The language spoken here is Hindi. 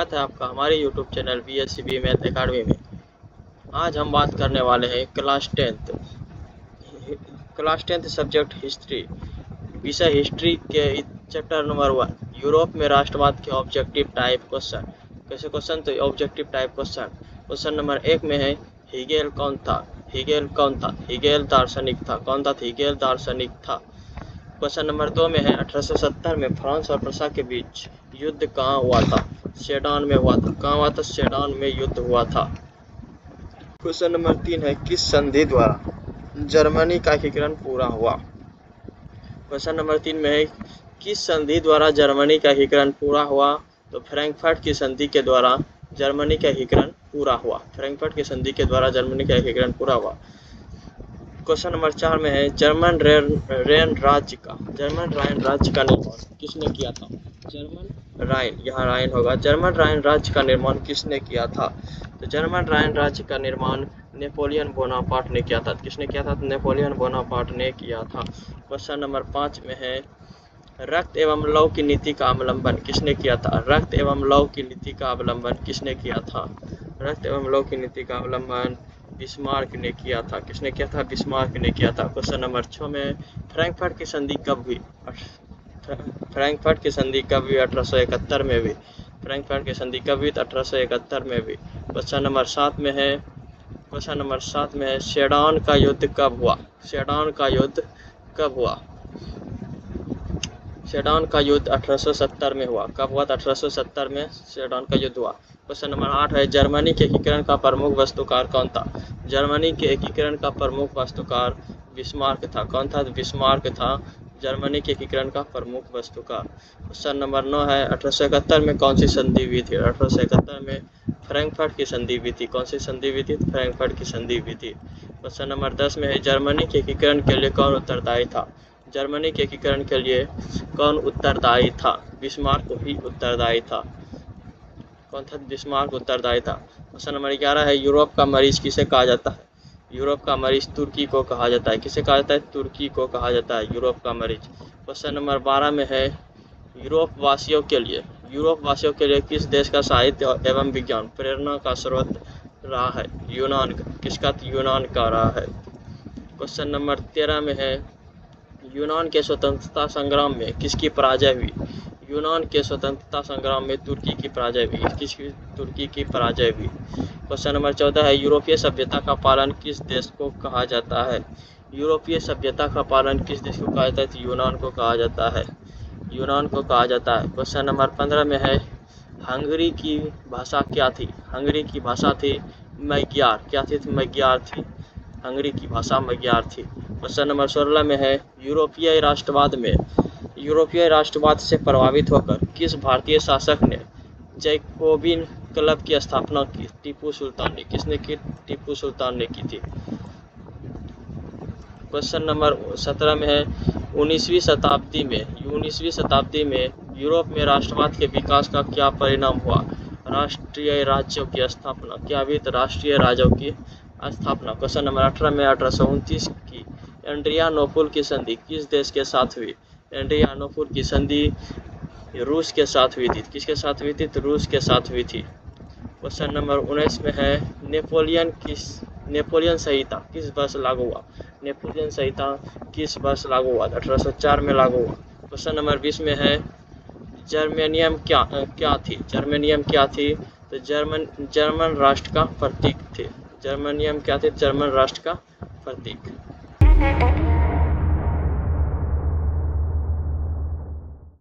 स्वागत है आपका हमारे YouTube channel BSCB math academy में। आज हम बात करने वाले हैं क्लास टेंथ सब्जेक्ट हिस्ट्री, विषय हिस्ट्री के चैप्टर नंबर 1 यूरोप में राष्ट्रवाद के ऑब्जेक्टिव टाइप क्वेश्चन। कैसे क्वेश्चन? तो objective type question. Question number 1 में है हीगेल कौन था? हीगेल दार्शनिक था। कौन था? हीगेल दार्शनिक था। क्वेश्चन नंबर 2 में है 1870 में फ्रांस और प्रसा के बीच युद्ध कहाँ हुआ था? सेडान में हुआ था। कहाँ हुआ था? सेडान में युद्ध हुआ था। क्वेश्चन नंबर 3 है किस संधि द्वारा जर्मनी का एकीकरण पूरा हुआ? क्वेश्चन नंबर 3 में है किस संधि द्वारा जर्मनी का एकीकरण पूरा हुआ? तो फ्रैंकफर्ट की संधि के द्वारा जर्मनी का एकीकरण पूरा हुआ। फ्रैंकफर्ट की संधि के द्वारा जर्मनी का एकीकरण पूरा हुआ। क्वेश्चन नंबर 4 में है जर्मन राइन राज्य का निर्माण किसने किया था? यहाँ राइन होगा। जर्मन राइन राज्य का निर्माण किसने किया था? तो जर्मन राइन राज्य का निर्माण नेपोलियन बोनापार्ट ने किया था। किसने किया था? तो नेपोलियन बोनापार्ट ने किया था। क्वेश्चन नंबर 5 में है रक्त एवं लौह की नीति का अवलंबन किसने किया था? रक्त एवं लौह की नीति का अवलंबन किसने किया था? रक्त एवं लौह की नीति का अवलंबन बिस्मार्क ने किया था। किसने किया था? बिस्मार्क ने किया था। क्वेश्चन नंबर 6 में फ्रैंकफर्ट की संधि कब हुई? फ्रैंकफर्ट की संधि कब हुई? 1871 में हुई। फ्रैंकफर्ट की संधि कब हुई? 1871 में हुई। क्वेश्चन नंबर 7 में है सेडान का युद्ध कब हुआ? सेडान का युद्ध कब हुआ? सेडान का युद्ध 1870 में हुआ। कब हुआ था? 1870 में सेडान का युद्ध हुआ। क्वेश्चन नंबर 8 है जर्मनी के एकीकरण का प्रमुख वास्तुकार कौन था? जर्मनी के एकीकरण का प्रमुख वास्तुकार बिस्मार्क था। कौन था? बिस्मार्क था जर्मनी के एकीकरण का प्रमुख वास्तुकार। क्वेश्चन नंबर 9 है 1871 में कौन सी संधि हुई थी? 1871 में फ्रैंकफर्ट की संधि हुई थी। कौन सी संधि हुई थी? फ्रैंकफर्ट की संधि हुई थी। क्वेश्चन नंबर 10 में है जर्मनी के एकीकरण के लिए कौन उत्तरदायी था? जर्मनी के एकीकरण के लिए कौन उत्तरदायी था? बिस्मार्क ही उत्तरदायी था। कौन था? बिस्मार्क उत्तरदायी था। क्वेश्चन नंबर 11 है यूरोप का मरीज किसे कहा जाता है? यूरोप का मरीज तुर्की को कहा जाता है। किसे कहा जाता है? तुर्की को कहा जाता है यूरोप का मरीज। क्वेश्चन नंबर 12 में है यूरोप वासियों के लिए किस देश का साहित्य एवं विज्ञान प्रेरणा का स्रोत रहा है? यूनान का। किसका? यूनान का रहा है। क्वेश्चन नंबर 13 में है यूनान के स्वतंत्रता संग्राम में किसकी पराजय हुई? यूनान के स्वतंत्रता संग्राम में तुर्की की पराजय हुई। किसकी? तुर्की की पराजय हुई। क्वेश्चन नंबर 14 है यूरोपीय सभ्यता का पालन किस देश को कहा जाता है? यूरोपीय सभ्यता का पालन किस देश को कहा जाता है? तो यूनान को कहा जाता है। यूनान को कहा जाता है। क्वेश्चन नंबर 15 में है हंगरी की भाषा क्या थी? हंगरी की भाषा थी मैग्यार। क्या थी? मैग्यार थी। हंगरी की भाषा मैग्यार थी। क्वेश्चन नंबर 16 में है यूरोपीय राष्ट्रवाद से प्रभावित होकर किस भारतीय शासक ने जैकोबिन क्लब की स्थापना की? टीपू सुल्तान ने। किसने की? टीपू सुल्तान ने की थी। क्वेश्चन नंबर 17 में है 19वीं शताब्दी में यूरोप में राष्ट्रवाद के विकास का क्या परिणाम हुआ? राष्ट्रीय राज्यों की स्थापना। क्या हुई? तो राष्ट्रीय राज्यों की स्थापना। क्वेश्चन नंबर 18 में 1829 की एड्रियानोपुल की संधि किस देश के साथ हुई? एड्रियानोपुल की संधि रूस के साथ हुई थी। किसके साथ हुई थी? तो रूस के साथ हुई थी। क्वेश्चन नंबर 19 में है नेपोलियन संहिता किस वर्ष लागू हुआ? नेपोलियन संहिता किस वर्ष लागू हुआ? 1804 में लागू हुआ। क्वेश्चन नंबर 20 में है जर्मेनियम क्या थी? जर्मेनियम क्या थी? तो जर्मन राष्ट्र का प्रतीक थे। जर्मेनियम क्या थे? जर्मन राष्ट्र का प्रतीक।